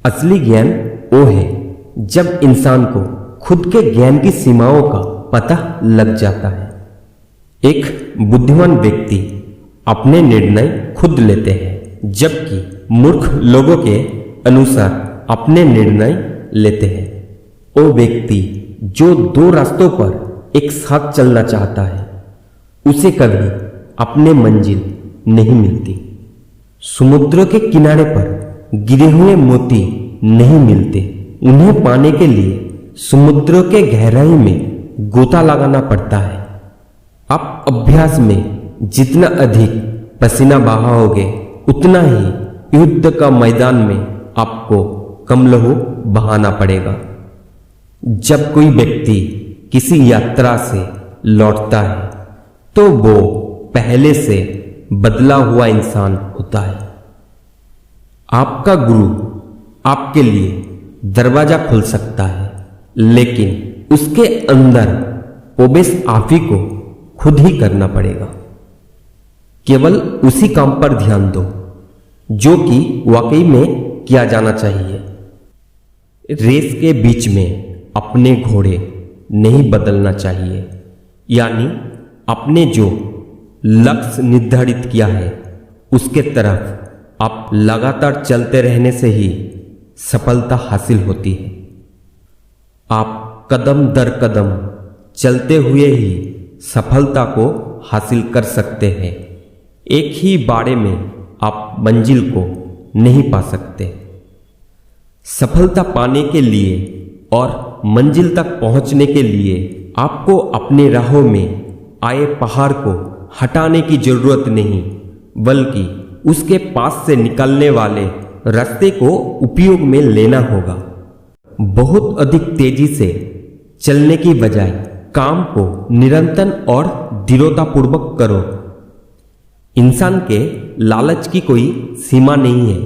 असली ज्ञान वो है जब इंसान को खुद के ज्ञान की सीमाओं का पता लग जाता है। एक बुद्धिमान व्यक्ति अपने निर्णय खुद लेते हैं, जबकि मूर्ख लोगों के अनुसार अपने निर्णय लेते हैं। वो व्यक्ति जो दो रास्तों पर एक साथ चलना चाहता है, उसे कभी अपने मंजिल नहीं मिलती। समुद्र के किनारे पर गिरे हुए मोती नहीं मिलते, उन्हें पाने के लिए समुद्र के गहराई में गोता लगाना पड़ता है। आप अभ्यास में जितना अधिक पसीना बहाओगे, उतना ही युद्ध का मैदान में आपको कम लहू बहाना पड़ेगा। जब कोई व्यक्ति किसी यात्रा से लौटता है, तो वो पहले से बदला हुआ इंसान होता है। आपका गुरु आपके लिए दरवाजा खोल सकता है, लेकिन उसके अंदर प्रवेश आप ही को खुद ही करना पड़ेगा। केवल उसी काम पर ध्यान दो जो कि वाकई में किया जाना चाहिए। रेस के बीच में अपने घोड़े नहीं बदलना चाहिए, यानी आपने जो लक्ष्य निर्धारित किया है उसके तरफ आप लगातार चलते रहने से ही सफलता हासिल होती है। आप कदम दर कदम चलते हुए ही सफलता को हासिल कर सकते हैं। एक ही बारे में आप मंजिल को नहीं पा सकते। सफलता पाने के लिए और मंजिल तक पहुंचने के लिए आपको अपने राहों में आए पहाड़ को हटाने की जरूरत नहीं, बल्कि उसके पास से निकलने वाले रास्ते को उपयोग में लेना होगा। बहुत अधिक तेजी से चलने की बजाय काम को निरंतर और दृढ़तापूर्वक करो। इंसान के लालच की कोई सीमा नहीं है,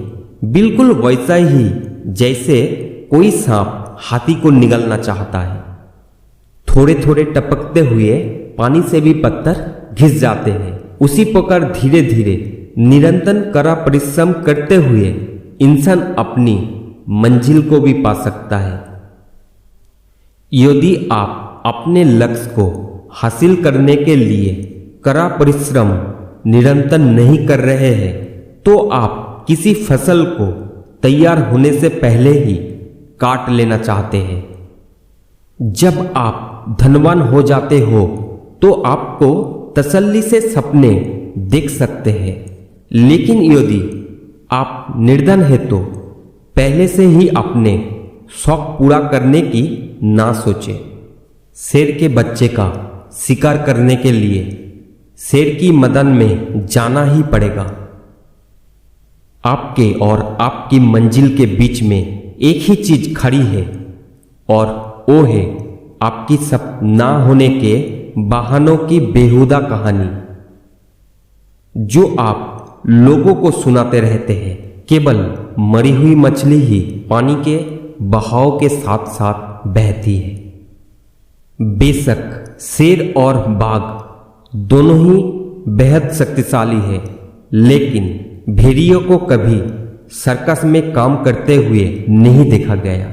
बिल्कुल वैसा ही जैसे कोई सांप हाथी को निगलना चाहता है। थोड़े थोड़े टपकते हुए पानी से भी पत्थर घिस जाते हैं। उसी प्रकार धीरे धीरे निरंतर कड़ा परिश्रम करते हुए इंसान अपनी मंजिल को भी पा सकता है। यदि आप अपने लक्ष्य को हासिल करने के लिए कड़ा परिश्रम निरंतर नहीं कर रहे हैं, तो आप किसी फसल को तैयार होने से पहले ही काट लेना चाहते हैं। जब आप धनवान हो जाते हो, तो आपको तसल्ली से सपने देख सकते हैं, लेकिन यदि आप निर्धन हैं तो पहले से ही अपने शौक पूरा करने की ना सोचें। शेर के बच्चे का शिकार करने के लिए शेर की मदन में जाना ही पड़ेगा। आपके और आपकी मंजिल के बीच में एक ही चीज खड़ी है, और वो है आपकी सब ना होने के बहानों की बेहुदा कहानी, जो आप लोगों को सुनाते रहते हैं। केवल मरी हुई मछली ही पानी के बहाव के साथ साथ बहती है। बेशक शेर और बाघ दोनों ही बेहद शक्तिशाली है, लेकिन भेड़ियों को कभी सर्कस में काम करते हुए नहीं देखा गया।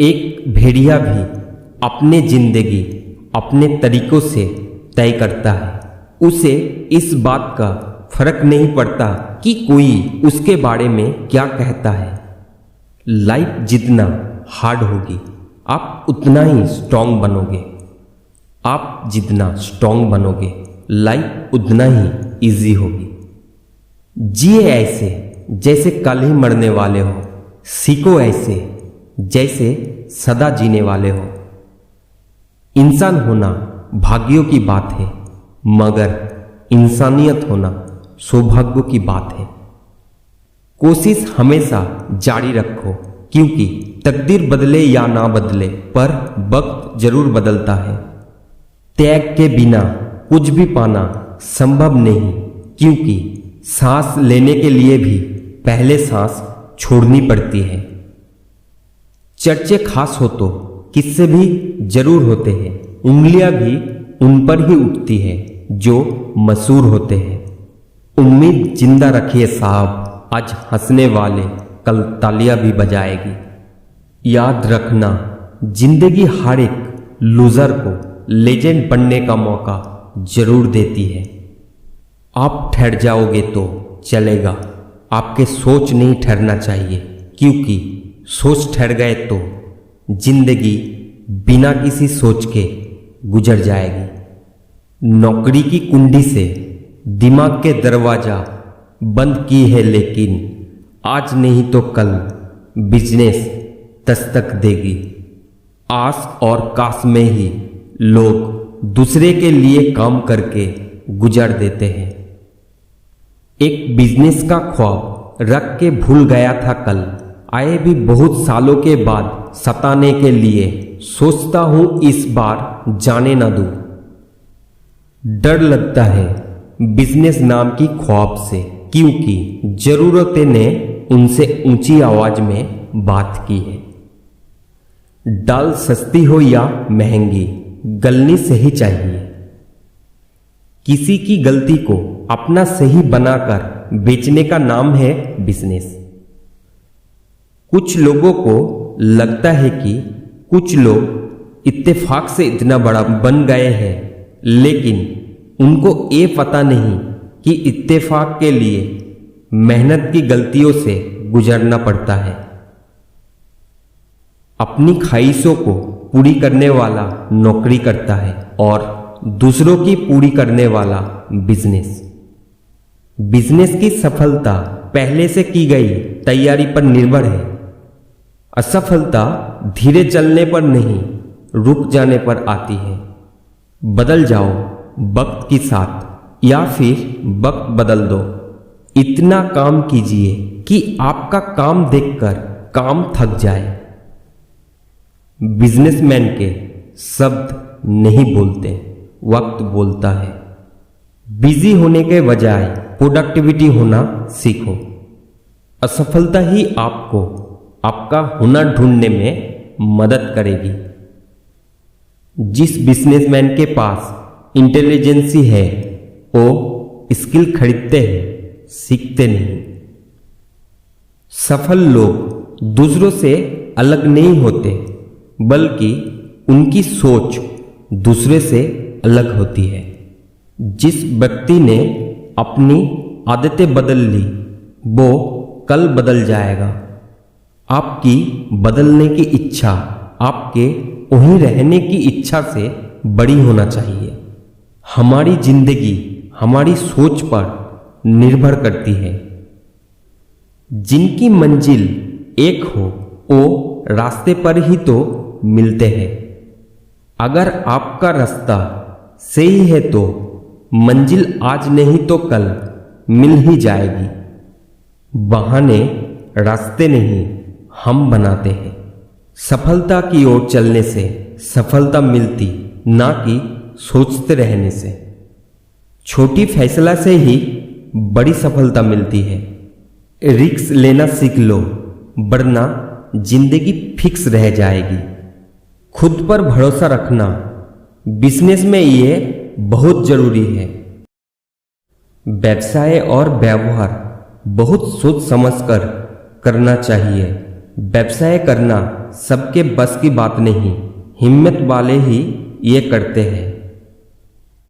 एक भेड़िया भी अपनी जिंदगी अपने तरीकों से तय करता है। उसे इस बात का फर्क नहीं पड़ता कि कोई उसके बारे में क्या कहता है। लाइफ जितना हार्ड होगी, आप उतना ही स्ट्रांग बनोगे। आप जितना स्ट्रांग बनोगे, लाइफ उतना ही इजी होगी। जिए ऐसे जैसे कल ही मरने वाले हो, सीखो ऐसे जैसे सदा जीने वाले हो। इंसान होना भाग्यों की बात है, मगर इंसानियत होना सौभाग्य की बात है। कोशिश हमेशा जारी रखो, क्योंकि तकदीर बदले या ना बदले, पर वक्त जरूर बदलता है। त्याग के बिना कुछ भी पाना संभव नहीं, क्योंकि सांस लेने के लिए भी पहले सांस छोड़नी पड़ती है। चर्चे खास हो तो किससे भी जरूर होते हैं, उंगलियां भी उन पर ही उठती है जो मशहूर होते हैं। उम्मीद जिंदा रखिए साहब, आज हंसने वाले कल तालियां भी बजाएगी। याद रखना, जिंदगी हर एक लूजर को लेजेंड बनने का मौका जरूर देती है। आप ठहर जाओगे तो चलेगा, आपके सोच नहीं ठहरना चाहिए, क्योंकि सोच ठहर गए तो जिंदगी बिना किसी सोच के गुजर जाएगी। नौकरी की कुंडी से दिमाग के दरवाजा बंद की है, लेकिन आज नहीं तो कल बिजनेस दस्तक देगी। आस और कास में ही लोग दूसरे के लिए काम करके गुजार देते हैं। एक बिजनेस का ख्वाब रख के भूल गया था कल, आए भी बहुत सालों के बाद सताने के लिए, सोचता हूं इस बार जाने ना दूं। डर लगता है बिजनेस नाम की ख्वाब से, क्योंकि जरूरतें ने उनसे ऊंची आवाज में बात की है। दाल सस्ती हो या महंगी, गलनी सही चाहिए। किसी की गलती को अपना सही बनाकर बेचने का नाम है बिजनेस। कुछ लोगों को लगता है कि कुछ लोग इत्तेफाक से इतना बड़ा बन गए हैं, लेकिन उनको ये पता नहीं कि इत्तेफाक के लिए मेहनत की गलतियों से गुजरना पड़ता है। अपनी ख्वाहिशों को पूरी करने वाला नौकरी करता है और दूसरों की पूरी करने वाला बिजनेस। बिजनेस की सफलता पहले से की गई तैयारी पर निर्भर है। असफलता धीरे चलने पर नहीं, रुक जाने पर आती है। बदल जाओ वक्त के साथ या फिर वक्त बदल दो। इतना काम कीजिए कि आपका काम देखकर काम थक जाए। बिजनेसमैन के शब्द नहीं बोलते, वक्त बोलता है। बिजी होने के बजाय प्रोडक्टिविटी होना सीखो। असफलता ही आपको आपका हुनर ढूंढने में मदद करेगी। जिस बिजनेसमैन के पास इंटेलिजेंसी है वो स्किल खरीदते हैं, सीखते नहीं। सफल लोग दूसरों से अलग नहीं होते, बल्कि उनकी सोच दूसरे से अलग होती है। जिस व्यक्ति ने अपनी आदतें बदल ली वो कल बदल जाएगा। आपकी बदलने की इच्छा आपके वहीं रहने की इच्छा से बड़ी होना चाहिए। हमारी जिंदगी हमारी सोच पर निर्भर करती है। जिनकी मंजिल एक हो वो रास्ते पर ही तो मिलते हैं। अगर आपका रास्ता सही है तो मंजिल आज नहीं तो कल मिल ही जाएगी। बहाने रास्ते नहीं हम बनाते हैं। सफलता की ओर चलने से सफलता मिलती, ना कि सोचते रहने से। छोटी फैसला से ही बड़ी सफलता मिलती है। रिस्क लेना सीख लो, वरना जिंदगी फिक्स रह जाएगी। खुद पर भरोसा रखना बिजनेस में ये बहुत जरूरी है। व्यवसाय और व्यवहार बहुत सोच समझकर करना चाहिए। व्यवसाय करना सबके बस की बात नहीं, हिम्मत वाले ही ये करते हैं।